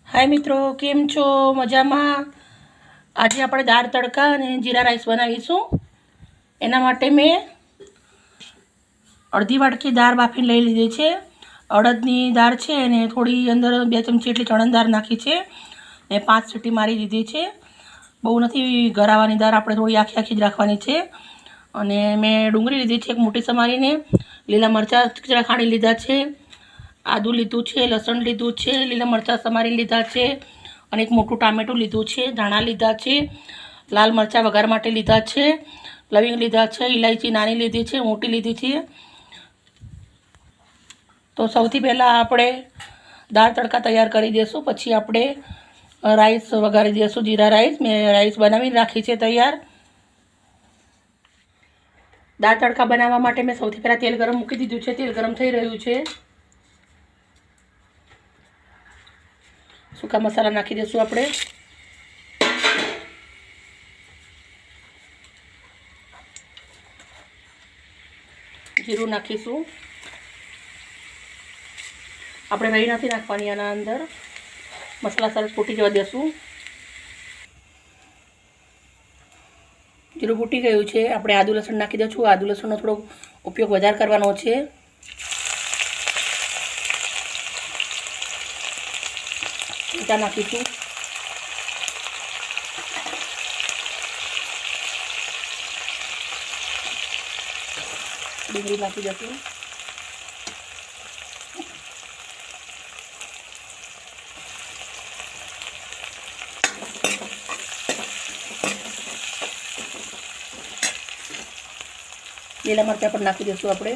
हाय मित्रों, केम छो? मजामां? आज આપણે દાળ તડકા અને જીરા રાઈસ બનાવીશું। એના માટે મેં અડધી વાટકી દાળ બાફીને લઈ લીધી છે। અડદની દાળ છે અને થોડી અંદર 2 ચમચી એટલી ચણાની દાળ નાખી છે અને 5 સીટી મારી દીધી છે। બહુ નથી ગરાવાની દાળ, આપણે થોડી આખી આખી જ રાખવાની છે। અને મેં ડુંગળી લીધી છે એક મોટી સમારીને, લીલા મરચાં જરા ખાણી લીધા છે, आदू लीधुं छे, लसण लीधुं छे, लीला मरचा समारी लीधा छे अने एक मोटुं टामेटुं लीधुं छे, धाणा लीधा छे, लाल मरचा वघार माटे लीधा छे, लविंग लीधा छे, इलायची नानी लीधी छे, मोटी लीधी छे। तो सौथी पहेला आपणे दाळ तड़का तैयार करी देशुं, पछी आपणे राईस वघारी देशुं, जीरा राईस। मैं राईस बनावीने राखी छे तैयार। दाळ तड़का बनाववा माटे मैं सौथी पहेला तेल गरम मूकी दीधुं छे। तेल गरम थई रह्युं छे। सूका मसाला नाखी देशुं आपणे। जीरुं नाखीशुं। આપણે રહી નથી નાખવાની આના અંદર। મસાલા સરસ ફૂટી જવા દેશું। જીરું ફૂટી ગયું છે। આપણે આદુ લસણ નાખી દઈશું। આદુ લસણનો થોડો ઉપયોગ વધારે કરવાનો છે। મીઠા નાખીશું। ડુંગળી નાખી દઈશું। લીલા મરચાં પણ નાખી દઈશું આપણે।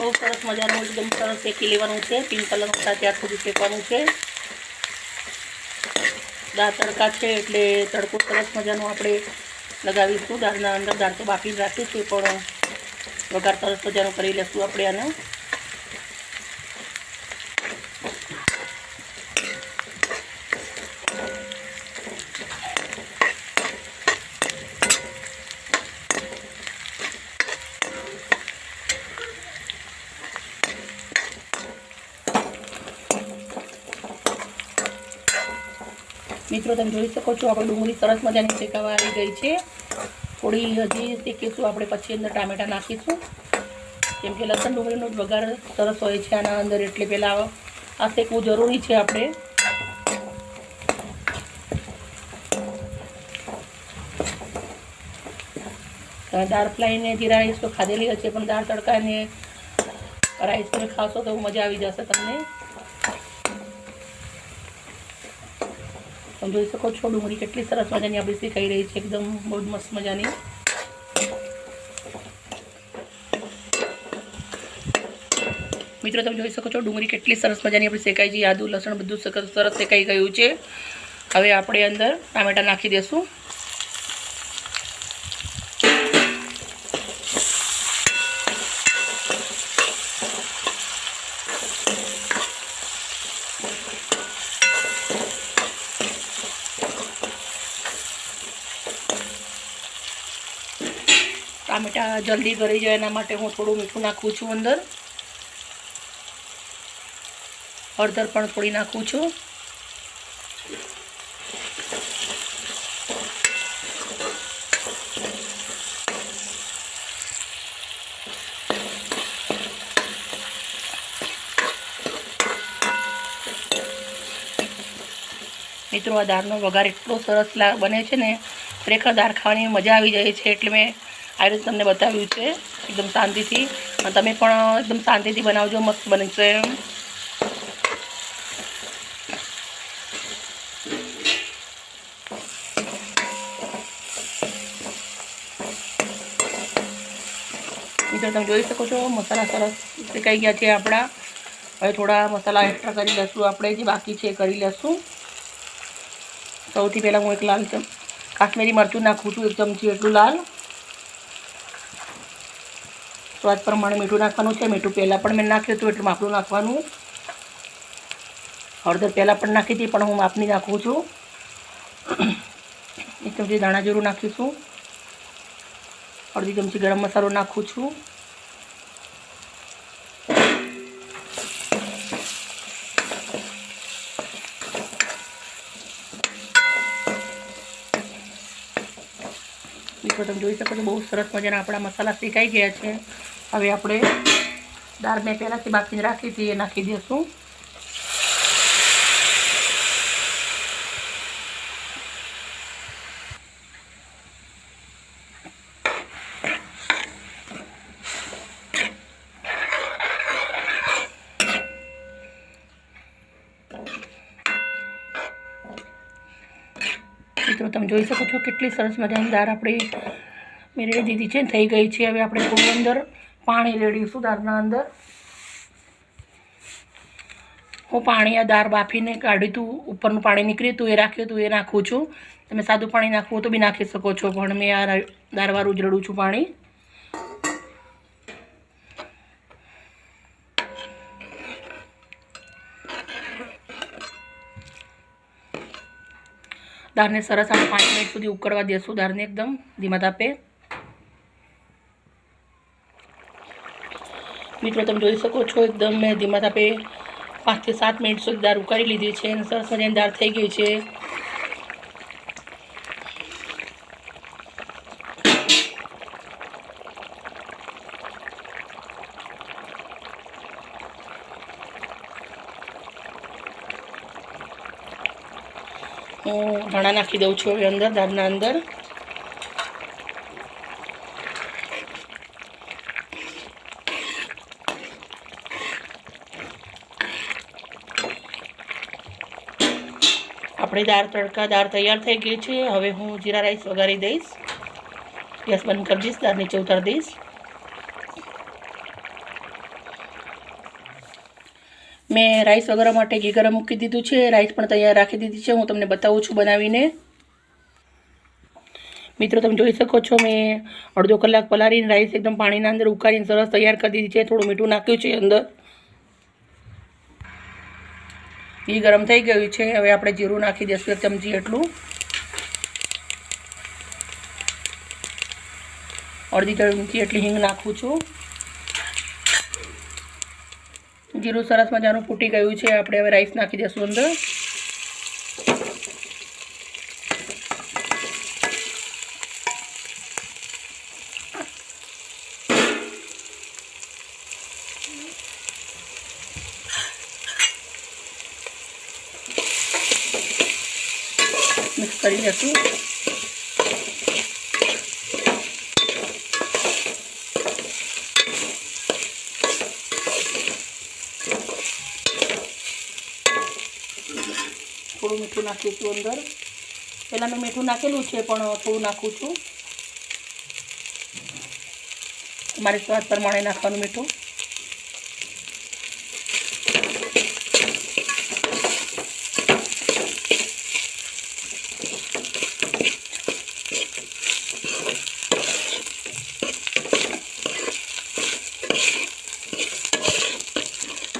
બહુ સરસ મજાનું એકદમ સરસ શેકી લેવાનું છે। પિંક કલરનું થાય ત્યાં સુધી શેકવાનું છે। દાળ તડકા છે એટલે તડકો સરસ મજાનો આપણે લગાવીશું દાળના અંદર। દાળ તો બાફીને રાખી છે પણ વઘાર સરસ મજાનો કરી લઈશું આપણે આનો। मित्रों, તમે જોઈ શકો છો આપણે ડુંગળી સરસ મજાની શેકાવા આવી ગઈ છે। થોડી હજી શેકીશું આપણે, પછી અંદર ટામેટા નાખીશું, કેમ કે લસણ ડુંગળીનો વઘાર સરસ હોય છે આના અંદર, એટલે પહેલાં આ શેકવું જરૂરી છે આપણે। દાળ ફ્રાઈને જીરા રાઈસ તો ખાધેલી હશે, પણ દાળ તડકાને રાઈસ તમે ખાશો તો મજા આવી જશે તમને। તમે જોઈ શકો છો ડુંગળી કેટલી સરસ મજાની આપણી શેકાઈ રહી છે, એકદમ બહુ જ મસ્ત મજાની। મિત્રો, તમે જોઈ શકો છો ડુંગળી કેટલી સરસ મજાની આપણી શેકાઈ છે। આદુ લસણ બધું સરસ શેકાઈ ગયું છે। હવે આપણે અંદર ટામેટા નાખી દઈશું। ટામેટા જલ્દી ગળી જાય એના માટે હું થોડું મીઠું નાખું છું અંદર। હળદર પણ થોડી નાખું છું। મિત્રો, આ દાળનો વઘાર એટલો સરસ બને છે ને, ખરેખર દાળ ખાવાની મજા આવી જાય છે। એટલે મેં આ રીતે તમને બતાવ્યું છે એકદમ શાંતિથી। તમે પણ એકદમ શાંતિથી બનાવજો, મસ્ત બનશે। મિત્રો, તમે જોઈ શકો છો મસાલા સરસ શેકાઈ ગયા છે આપણા। હવે થોડા મસાલા એક્સ્ટ્રા કરી લઈશું આપણે, જે બાકી છે કરી લઈશું। સૌથી પહેલાં હું એક લાલ કાશ્મીરી મરચું નાખું છું, 1 ચમચી એટલું લાલ। સ્વાદ પ્રમાણે મીઠું નાખવાનું છે। મીઠું પહેલાં પણ મેં નાખ્યું હતું એટલે માપનું નાખવાનું। હળદર પહેલાં પણ નાખી હતી, પણ હું માપની નાખું છું. 1 ચમચી ધાણા જીરું નાખીશું. અડધી ચમચી ગરમ મસાલો નાખું છું. મિત્રો તમે જોઈ શકો છો બહુ સરસ મજાના આપણા મસાલા શેકાઈ ગયા છે. હવે આપણે દાળ મેં પહેલાંથી બાફીને રાખી હતી એ નાખી દઈશું. મિત્રો તમે જોઈ શકો છો કેટલી સરસ મજાની દાળ આપણે મેળવી દીધી છે, થઈ ગઈ છે. હવે આપણે થોડું અંદર પાણી રેડીશું દાળના અંદર. હું પાણી આ દાળ બાફીને કાઢ્યું હતું, ઉપરનું પાણી નીકળ્યું હતું એ રાખ્યું હતું એ નાખું છું. તમે સાદું પાણી નાખવું તો બી નાખી શકો છો, પણ મેં આ દાળવાળું જ રેડું છું પાણી. દાળને સરસ આપણે 5 મિનિટ સુધી ઉકળવા દેશું. દાળને એકદમ ધીમા તાપે. મિત્રો તમે જોઈ શકો છો એકદમ મેં ધીમા તાપે 5 થી 7 મિનિટ સુધી દાળ ઉકાળી લીધી છે અને સરસ મજાની દાળ થઈ ગઈ છે. હું ધાણા નાખી દઉં છું હવે અંદર દાળના અંદર. આપણી દાળ તૈયાર થઈ ગઈ છે. હવે હું જીરા રાઈસ વઘારી દઈશ. ગેસ બંધ કરી દઈશ, દાળ નીચે ઉતારી દઈશ. મેં રાઈસ વઘારવા માટે ઘી ગરમ મૂકી દીધું છે. રાઈસ પણ તૈયાર રાખી દીધી છે. હું તમને બતાવું છું બનાવીને. મિત્રો તમે જોઈ શકો છો મેં અડધો કલાક પલાળીને રાઈસ એકદમ પાણીના અંદર ઉકાળીને સરસ તૈયાર કરી દીધી છે. થોડું મીઠું નાખ્યું છે અંદર. ઘી ગરમ થઈ ગયું છે. હવે આપણે જીરું નાખી દઈશું 1 ચમચી એટલું. અડધી ચમચી એટલી હિંગ નાખું છું. જીરું સરસ મજાનું ફૂટી ગયું છે. આપણે હવે રાઈસ નાખી દઈશું અંદર. મિક્સ કરી દઈશું. થોડું મીઠું નાખીશું અંદર. પહેલાં મેં મીઠું નાખેલું છે પણ થોડું નાખું છું. તમારી સ્વાદ પ્રમાણે નાખવાનું મીઠું.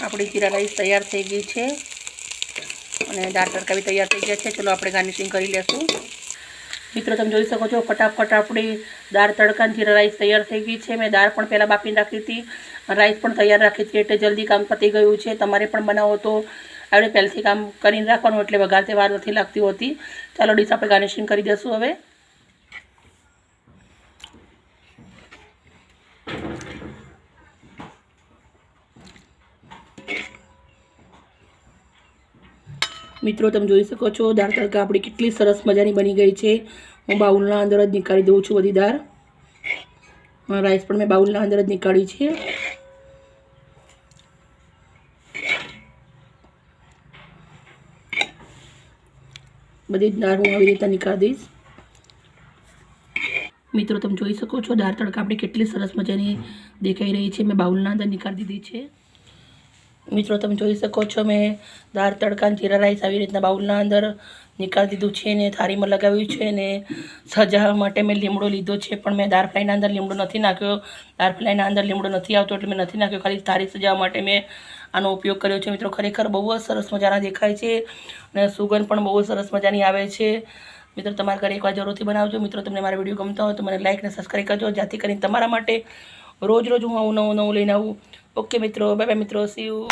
આપણી જીરા રાઈસ તૈયાર થઈ ગઈ છે અને દાળ તડકા બી તૈયાર થઈ ગયા છે. ચલો આપણે ગાર્નિશિંગ કરી લેશું. મિત્રો તમે જોઈ શકો છો ફટાફટ આપણી દાળ તડકા જીરા રાઈસ તૈયાર થઈ ગઈ છે. મેં દાળ પણ પહેલાં બાફીને રાખી હતી, રાઈસ પણ તૈયાર રાખી હતી, એટલે જલ્દી કામ પતી ગયું છે. તમારે પણ બનાવો તો આપણે પહેલાંથી કામ કરીને રાખવાનું, એટલે વઘારતે વાર નથી લાગતી હોતી. ચાલો ડીશ આપણે ગાર્નિશિંગ કરી દઈશું હવે. મિત્રો તમે જોઈ શકો છો દાળ તડકા આપણી કેટલી સરસ મજાની બની ગઈ છે. હું બાઉલના અંદર જ નીકાળી દઉં છું બધી દાળ. રાઈસ પણ મેં બાઉલના અંદર જ નીકાળી છે. બધી જ દાળ હું આવી રીતે નીકાળી દઈશ. મિત્રો તમે જોઈ શકો છો દાળ તડકા આપણી કેટલી સરસ મજાની દેખાઈ રહી છે. મેં બાઉલના અંદર નીકાળી દીધી છે. મિત્રો તમે જોઈ શકો છો મેં દાળ તડકા જીરા રાઈસ આવી રીતના બાઉલના અંદર નીકાળી દીધું છે ને થાળીમાં લગાવ્યું છે. ને સજાવવા માટે મેં લીમડો લીધો છે, પણ મેં દાળ ફ્રાયના અંદર લીમડો નથી નાખ્યો. દાળ ફ્રાયના અંદર લીમડો નથી આવતો એટલે મેં નથી નાખ્યો. ખાલી થાળી સજાવવા માટે મેં આનો ઉપયોગ કર્યો છે મિત્રો. ખરેખર બહુ જ સરસ મજાના દેખાય છે અને સુગંધ પણ બહુ સરસ મજાની આવે છે. મિત્રો તમારા ઘરે એકવાર જરૂરથી બનાવજો. મિત્રો તમને મારા વિડીયો ગમતા હોય તો મને લાઇક અને સબસ્ક્રાઈબ કરજો, જેથી કરીને તમારા માટે રોજ હું આવું નવું લઈને આવું. ઓકે મિત્રો, બાય બાય મિત્રો, સી યુ.